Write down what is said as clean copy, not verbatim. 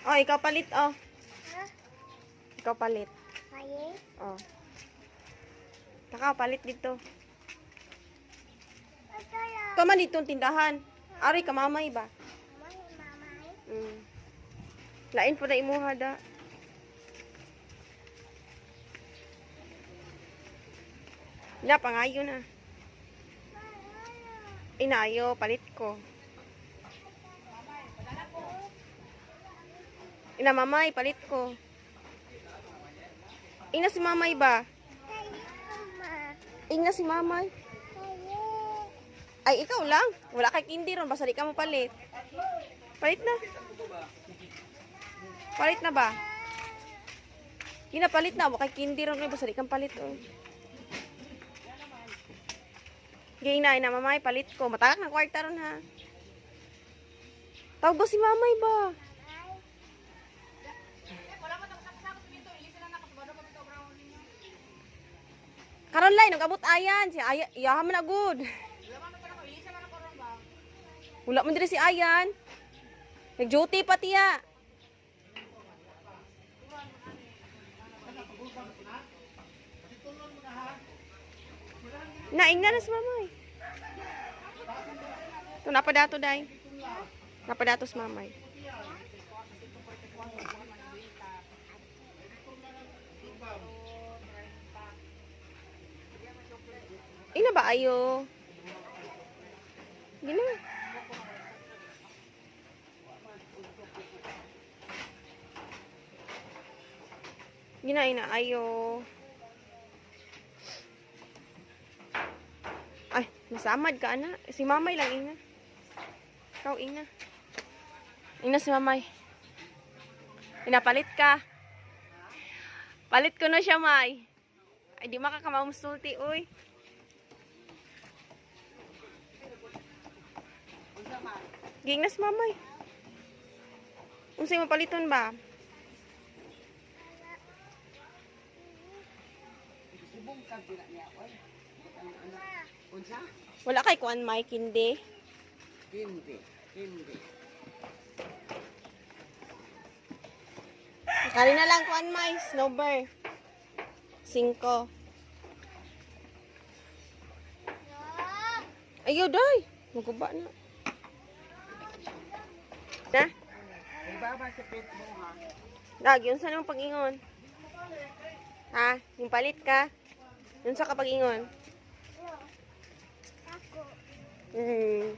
Oh, ikaw palit, oh. Ha? Ikaw palit. Kaya? Oh. Taka, palit dito. Ito lang. Ito man dito ang tindahan. Ari, kamamay ba? Mamay. Mm. Lain po na imuha da. Na, pangayo na. Inayo, palit ko. Ina, mamay, palit ko. Ina si mamay ba? Ina si mamay. Ay, ikaw lang. Wala kay kindi ron. Basta di ka mo palit. Palit na. Palit na ba? Ina, palit na. Wala kay kindi ron. Basta di kang palit. Oh. Gay na, ina, mamay, palit ko. Matagak ng kwarta ron, ha? Tawag ko si mamay ba? Caroline, nag-abot ayan. Si Ayan, iyahan mo na good. Wala mo diri si Ayan. Nag-duty pati ya. Naing na si mamay. Ito, napadato day. Napadato si mamay. Ina ba ayo? Gina. Gina, ina ayo. Ay, nasamad ka ana. Si mamay lang ina. Ikaw ina. Ina si mamay. Ina, palit ka. Palit ko na siya, may. Ay, di makakamamsulti, uy. Ging na si mamay. Unsay mapaliton ba? Wala kay kuan may kindi. Hindi. Kali na lang kuan may snowbird. 5. Ayo day. Maguba na. Na? Ibaba sa pet mo, ha? Dag, yun sa nang pag-ingon. Ha? Yung palit ka? Yun sa kapag-ingon. Ako. Hmm.